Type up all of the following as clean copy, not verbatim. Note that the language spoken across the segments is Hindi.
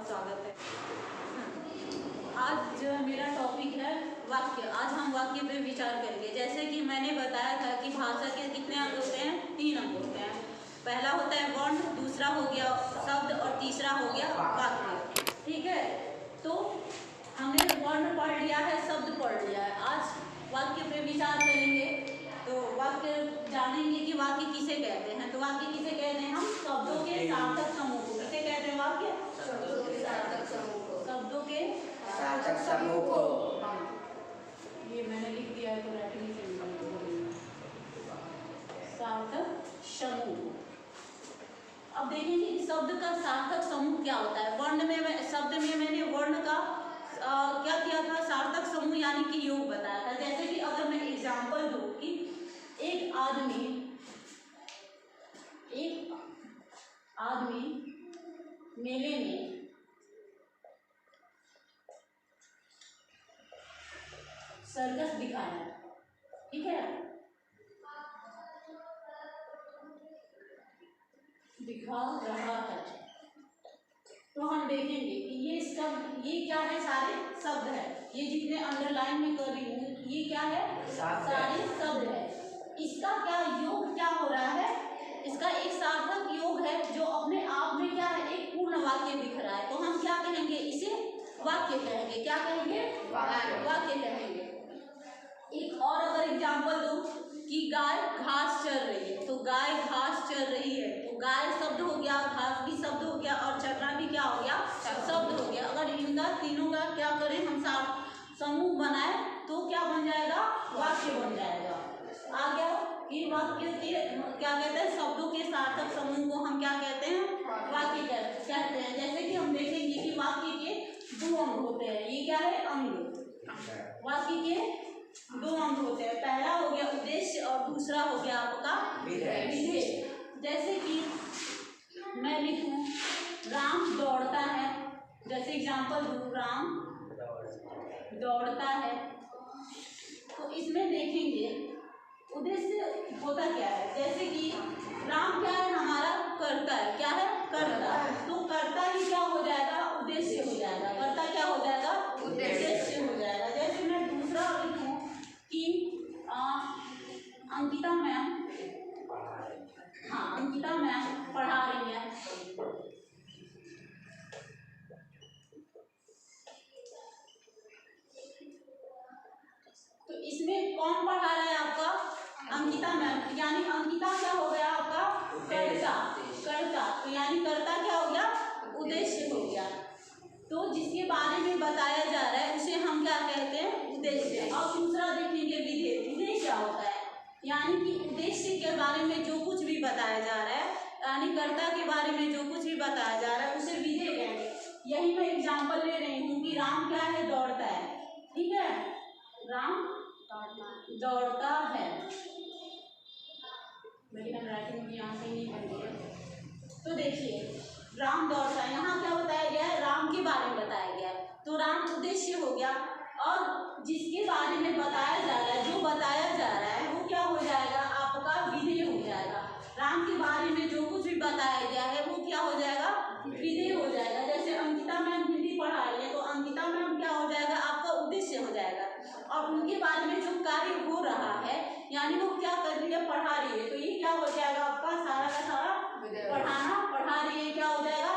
बहुत स्वागत है। आज जो मेरा टॉपिक है वाक्य। आज हम वाक्य पे विचार करेंगे। जैसे कि मैंने बताया था कि भाषा के कितने अंग होते हैं, 3 अंग होते हैं। पहला होता है वर्ण, दूसरा हो गया शब्द और तीसरा हो गया वाक्य। ठीक है, तो हमने वर्ण पढ़ लिया है, शब्द पढ़ लिया है। आज वाक्य पे विचार करेंगे। तो वाक्य जानेंगे कि वाक्य किसे कहते हैं। तो वाक्य किसे कहते हैं? हम शब्दों के सार्थक समूह को किसे कहते हैं? वाक्य शब्दों के सार्थक समूह को। शब्दों के सार्थक समूह को। ये मैंने लिख दिया है तो राइटिंग से सार्थक समूह। अब देखेंगे कि शब्द का सार्थक समूह क्या होता है। वर्ण में शब्द में मैंने वर्ण का क्या किया था? सार्थक समूह यानी कि योग बताया था। जैसे कि अगर मैं एग्जांपल दूं कि एक आदमी मेले में सर्कस दिखाया, ठीक है, दिखा रहा है, तो हम देखेंगे कि ये शब्द, ये क्या है? सारे शब्द है। ये जितने अंडरलाइन में कर रही हूँ ये क्या है? सारे शब्द है। इसका क्या योग क्या हो रहा है? इसका एक सार्थक योग है जो अपने आप में क्या है? एक पूर्ण वाक्य दिख रहा है। तो हम क्या कहेंगे? इसे वाक्य कहेंगे। क्या कहेंगे? वाक्य कहेंगे। एक और अगर एग्जाम्पल दूं कि गाय घास चर रही है, तो गाय घास चर रही है, तो गाय शब्द हो गया, घास भी शब्द हो गया और चरना भी क्या हो गया? शब्द हो गया। अगर इनका तीनों का क्या करें हम समूह बनाए तो क्या बन जाएगा? वाक्य बन जाएगा। आ गया कि वाक्य के क्या कहते हैं? शब्दों के सार्थक समूह को हम क्या कहते हैं? वाक्य कहते हैं। जैसे कि हम देखेंगे कि वाक्य के 2 अंग होते हैं। ये क्या है? अंग। वाक्य के 2 अंग होते हैं। पहला हो गया उद्देश्य और दूसरा हो गया आपका विधेय। जैसे कि मैं लिखूं राम दौड़ता है, जैसे एग्जांपल दूं राम दौड़ता है, तो इसमें देखेंगे उद्देश्य होता क्या है। जैसे कि राम क्या है? हमारा कर्ता है। क्या है? कर्ता। तो कर्ता ही क्या हो जाएगा? उद्देश्य हो जाएगा। कर्ता क्या हो जाएगा? उद्देश्य हो जाएगा। जैसे मैं दूसरा लिखूं कि अंकिता मैम, हाँ अंकिता मैम पढ़ा रही है, तो इसमें कौन पढ़ा रहा है? आपका अंकिता मैम। यानी अंकिता क्या हो गया? आपका कर्ता। तो यानी कर्ता क्या हो गया? उद्देश्य हो गया। तो जिसके बारे में बताया जा रहा है उसे हम क्या कहते हैं? उद्देश्य। और दूसरा देखेंगे विधेय। विधेय क्या होता है? यानी कि उद्देश्य के बारे में जो कुछ भी बताया जा रहा है, यानी कर्ता के बारे में जो कुछ भी बताया जा रहा है उसे विधेय कहेंगे। यही मैं एग्जाम्पल ले रही हूँ कि राम क्या है? दौड़ता है, ठीक है, राम दौड़ता है। मेरी हैंडराइटिंग यहाँ से नहीं बन रही है। तो देखिए राम दौड़ता है, यहाँ क्या बताया गया है? राम के बारे में बताया गया है, तो राम उद्देश्य हो गया। और जिसके बारे में बताया जा रहा है, जो बताया जा रहा है वो क्या हो जाएगा? आपका विधेय हो जाएगा। राम के बारे में जो कुछ भी बताया गया है वो क्या हो जाएगा? विधेय हो जाएगा। जैसे अंकिता मैम हिंदी पढ़ा रही है, तो अंकिता मैम क्या हो जाएगा? आपका उद्देश्य हो जाएगा। और उनके बारे में जो कार्य हो रहा है, यानी वो क्या कर रही है? पढ़ा रही है, तो ये क्या हो जाएगा? आपका सारा का सारा पढ़ाना, पढ़ा रही है, क्या हो जाएगा?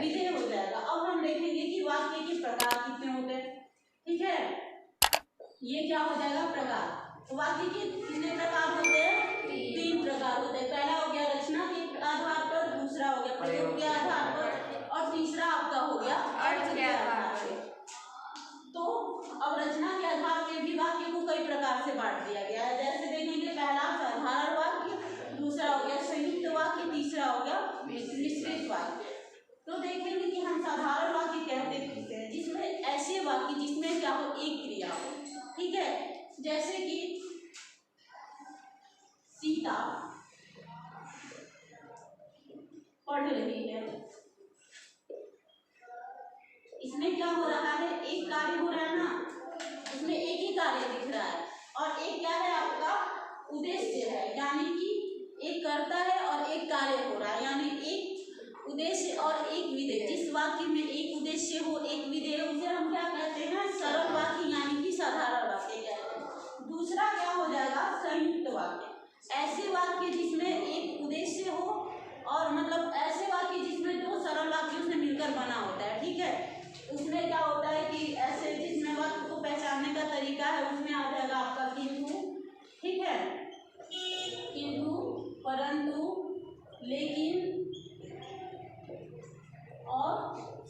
विधेय हो जाएगा। अब हम देखेंगे कि वाक्य के प्रकार कितने होते हैं, ठीक है। ये क्या हो जाएगा? प्रकार। तो वाक्य के कितने प्रकार होते हैं? 3 प्रकार होते हैं। पहला हो गया रचना के आधार पर, दूसरा हो गया प्रयोग के आधार पर और तीसरा आपका हो गया अर्थ के आधार पर। तो अब रचना के आधार पर भी वाक्य को कई प्रकार से बांट दिया गया है। जैसे देखेंगे पहला साधारण वाक्य, दूसरा हो गया संयुक्त वाक्य, तीसरा हो गया मिश्रित वाक्य। तो देखेंगे कि हम साधारण वाक्य कहते किसे हैं? जिसमें ऐसे वाक्य जिसमें क्या हो? एक क्रिया हो, ठीक है। जैसे कि सीता पढ़ रही है, इसमें क्या हो रहा है? एक कार्य हो रहा है ना, इसमें एक ही कार्य दिख रहा है। और एक क्या है? आपका उद्देश्य है, यानी कि एक कर्ता है और एक कार्य हो रहा है, यानी एक उद्देश्य और एक विधेय। जिस वाक्य में एक उद्देश्य हो, एक विधेय, उसे हम क्या कहते हैं? सरल वाक्य यानी कि साधारण वाक्य कहते हैं। दूसरा क्या हो जाएगा? संयुक्त वाक्य। ऐसे वाक्य जिसमें एक उद्देश्य हो और मतलब ऐसे वाक्य जिसमें दो सरल वाक्यों से मिलकर बना होता है, ठीक है। उसमें क्या होता है कि ऐसे जिसमें वाक्य को पहचानने का तरीका है उसमें आ जाएगा आपका किंतु, ठीक है, किंतु, परंतु, लेकिन, और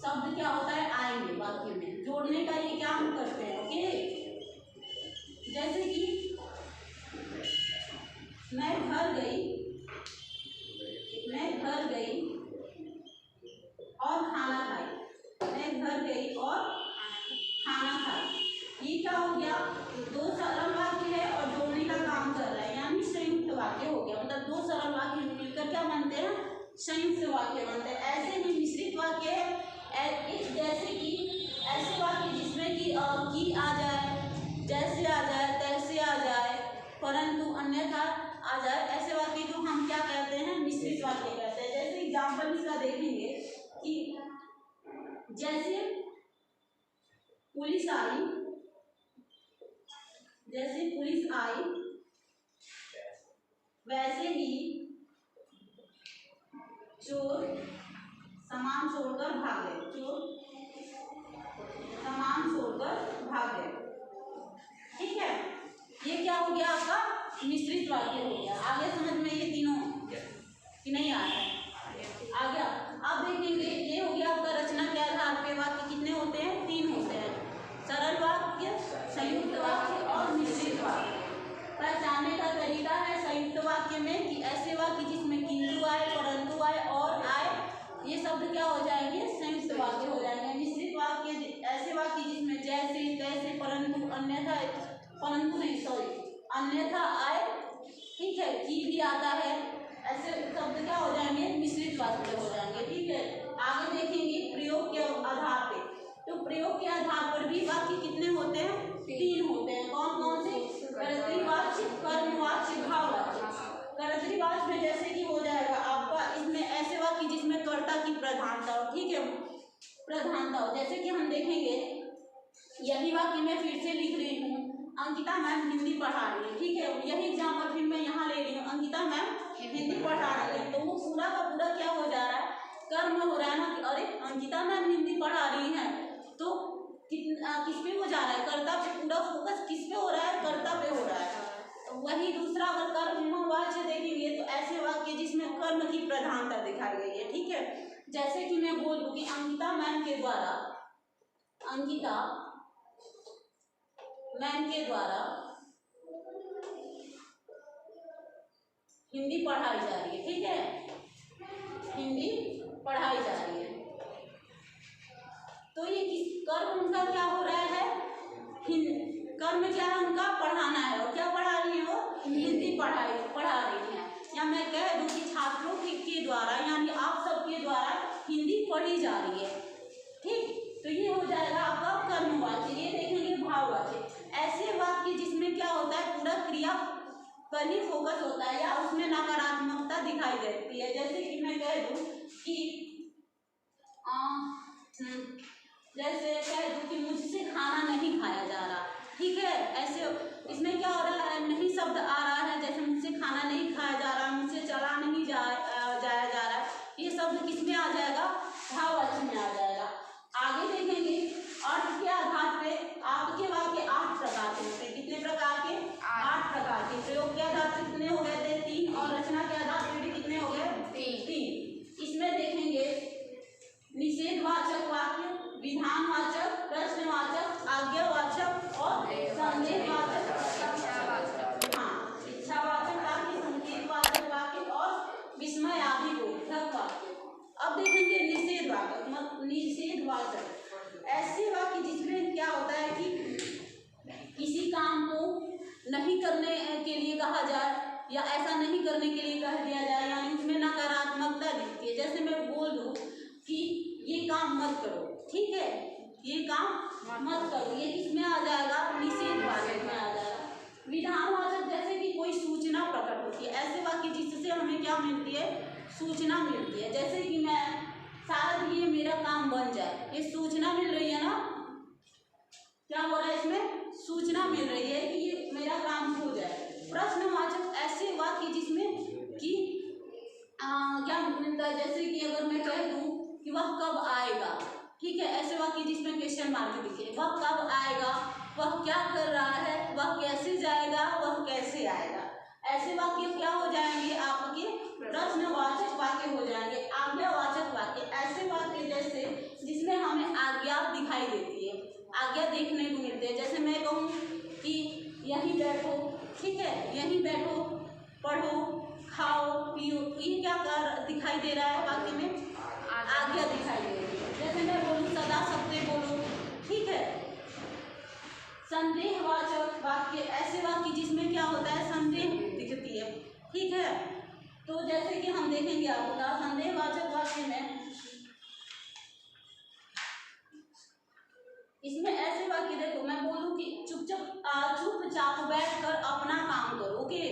शब्द क्या होता है? आएंगे वाक्य में। जोड़ने का ये क्या हम करते हैं, ओके। जैसे कि मैं घर गई और खाना खाई। मैं घर गई और खाना खाई। ये क्या हो गया? दो सरल वाक्य है और जोड़ने का काम कर रहा है, यानी संयुक्त वाक्य हो गया। मतलब दो सरल वाक्य मिलकर क्या बनते हैं? संयुक्त वाक्य बनते हैं। ऐसे ही मिश्रित वाक्य है, जैसे कि ऐसे वाक्य जिसमें कि आ जाए, जैसे आ जाए, तैसे आ जाए, परंतु अन्यथा आ जाए, ऐसे वाक्य को हम क्या कहते हैं? मिश्रित वाक्य कहते हैं। जैसे एग्जाम्पल इसका देखेंगे कि जैसे पुलिस आई, वैसे ही चोर सामान छोड़कर भाग गए, ठीक है। ये क्या हो गया? आपका मिश्रित वाक्य हो गया। आगे समझ में ये तीनों कि नहीं आ रहा है? आ गया। अब देखेंगे, ये हो गया आपका रचना के आधार पे वाक्य कितने होते हैं? 3 होते हैं, सरल वाक्य, संयुक्त वाक्य और मिश्रित वाक्य। पहचानने का तरीका है संयुक्त वाक्य में कि ऐसे वाक्य जिसमें किंतु आए, परंतु आए और आए, ये शब्द क्या हो जाएंगे? संयुक्त वाक्य हो जाएंगे। मिश्रित वाक्य ऐसे वाक्य जिसमें जैसे, तैसे, परंतु, अन्यथा, अन्यथा आए, ठीक है, की भी आता है, ऐसे शब्द क्या हो जाएंगे? मिश्रित वाक्य हो जाएंगे, ठीक है। आगे देखेंगे प्रयोग के आधार पे, तो प्रयोग के आधार पर भी वाक्य कितने होते हैं? 3 होते हैं। कौन कौन से? कर्तृवाच्य, कर्मवाच्य, भाववाच्य। कर्तृवाच्य में जैसे कि हो जाएगा आपका इसमें ऐसे वाक्य जिसमें कर्ता की प्रधानता हो, ठीक है, प्रधानता हो। जैसे कि हम देखेंगे, यही वाक्य मैं फिर से लिख रही हूँ, अंकिता मैम हिंदी पढ़ा रही है, ठीक है। यही एग्जाम्पल फिर मैं यहाँ ले रही हूँ, अंकिता मैम हिंदी पढ़ा रही है, तो वो पूरा का पूरा क्या हो जा रहा है? कर्म हो रहा है ना कि अरे अंकिता मैम हिंदी पढ़ा रही है, तो किस पे हो जा रहा है? कर्ता पे। पूरा फोकस किस पे हो रहा है? कर्ता पे हो रहा है। तो वही दूसरा अगर कर्मवाच्य देखेंगे तो ऐसे वाक्य जिसमें कर्म की प्रधानता दिखाई गई है, ठीक है। जैसे कि मैं बोलूँ कि अंकिता मैम के द्वारा हिंदी पढ़ाई जा रही है, ठीक है, हिंदी पढ़ाई जा रही है। तो ये किस कर्म उनका क्या हो रहा है? कर्म क्या है उनका? पढ़ाना है। और क्या पढ़ा रही है वो? हिंदी पढ़ा रही है। या मैं कह दूं कि छात्रों के द्वारा यानी आप सबके द्वारा हिंदी पढ़ी जा रही है, ठीक। तो ये हो जाएगा आपका कर्मवाच्य। ये देखेंगे भाववाच्य, ऐसे वाक्य जिसमें क्या होता है? पूरा क्रिया पर ही फोकस होता है या उसमें नकारात्मकता दिखाई देती है। जैसे कि मैं कह दूं कि जैसे कह दूं कि मुझसे खाना नहीं खाया जा रहा, ठीक है। ऐसे इसमें क्या हो रहा है? नहीं शब्द आ रहा है, जैसे मुझसे खाना नहीं खाया जा रहा, मुझसे चला नहीं जाया जा रहा, ये शब्द किस में आ जाएगा? भाववाच्य में आ जाएगा। आगे देखेंगे अर्थ के आधार पे आपके वाक्य 8 प्रकार के होते हैं। कितने प्रकार के? 8 प्रकार के। प्रयोग के आधार पे कितने हो गए थे? 3। और रचना के आधार पे भी कितने हो गए? 3। इसमें देखेंगे निषेधवाचक वाक्य, विधानवाचक, प्रश्नवाचक, आज्ञावाचक और संदेहवाचक, इच्छावाचक वाक्य, संकेतवाचक वाक्य और विस्मयाभिबोधक वाक्य। अब देखेंगे निषेधवाचक, ऐसे वाक्य जिसमें क्या होता है कि किसी काम को नहीं करने के लिए कहा जाए या ऐसा नहीं करने के लिए कह दिया जाए, यानी उसमें नकारात्मकता दिखती है। जैसे मैं बोल दूं कि ये काम मत करो, ठीक है, ये काम मत करो, ये किसमें आ जाएगा? निषेधवाचक में आ जाएगा। विधानवाचक जैसे कि कोई सूचना प्रकट होती है, ऐसे वाक्य जिससे हमें क्या मिलती है? सूचना मिलती है। जैसे कि मैं शायद ये मेरा काम बन जाए, ये सूचना में क्या हो रहा है, इसमें सूचना मिल रही है कि ये मेरा काम हो जाए। प्रश्नवाचक ऐसे वाक्य जिसमें कि क्या मिलता है, जैसे कि अगर मैं कह दूं कि वह कब आएगा, ठीक है, ऐसे वाक्य जिसमें क्वेश्चन मार्क दिखे, वह कब आएगा, वह क्या कर रहा है, वह कैसे जाएगा, वह कैसे आएगा, ऐसे वाक्य क्या हो जाएंगे आपके प्रश्नवाचक वाक्य हो जाएंगे। आज्ञावाचक वाक्य ऐसे वाक्य जैसे जिसमें हमें आज्ञा दिखाई देती है, आज्ञा देखने को मिलती है। जैसे मैं कहूँ कि यहीं बैठो, ठीक है, यहीं बैठो, पढ़ो, खाओ, पियो, ये क्या दिखाई दे रहा है वाक्य में, आज्ञा दिखाई दे रही है। जैसे मैं बोलूँ सदा सत्य बोलो, ठीक है। संदेहवाचक वाक्य ऐसे वाक्य जिसमें क्या होता है, संदेह दिखती है, ठीक है। तो जैसे कि हम देखेंगे आपका संदेहवाचक वाक्य में इसमें ऐसे वाक्य देखो, मैं बोलूँ कि चुपचाप बैठकर अपना काम करो, ओके,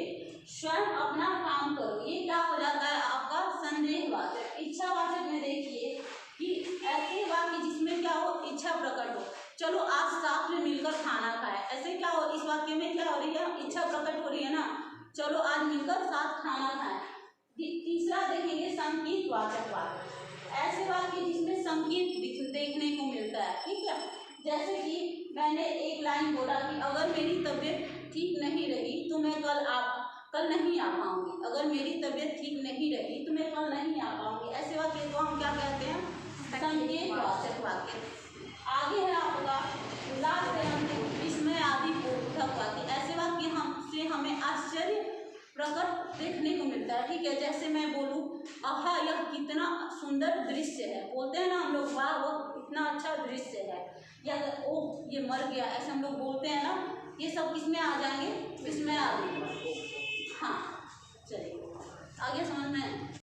स्वयं अपना काम करो, ये क्या हो जाता है आपका संदेहवाचक। इच्छावाचक में देखिए कि ऐसे वाक्य जिसमें क्या हो, इच्छा प्रकट हो, चलो आज साथ में मिलकर खाना खाएं, ऐसे क्या हो, इस वाक्य में क्या हो रही है, इच्छा प्रकट हो रही है ना, चलो आज मिलकर साथ खाना खाएं। तीसरा देखेंगे संकेतवाचक वाक्य, ऐसे वाक्य जिसमें संकेत देखने को मिलता है, ठीक है। जैसे कि मैंने एक लाइन बोला कि अगर मेरी तबीयत ठीक नहीं रही तो मैं कल नहीं आ पाऊंगी, अगर मेरी तबीयत ठीक नहीं रही तो मैं कल नहीं आ पाऊंगी, ऐसे वाक्य को हम क्या कहते हैं, संकेतवाचक वाक्य। आगे है आपका लास्ट है हमने इसमें आदि बोधक वाक्य, ऐसे वाक्य हमसे हमें आश्चर्य प्रकट देखने को मिलता है, ठीक है। जैसे मैं बोलूँ आहा यह कितना सुंदर दृश्य है, बोलते हैं ना हम लोग, वाह वह कितना अच्छा दृश्य है, या ओह ये मर गया, ऐसे हम लोग बोलते हैं ना, ये सब किसमें आ जाएंगे, इसमें आ जाएंगे।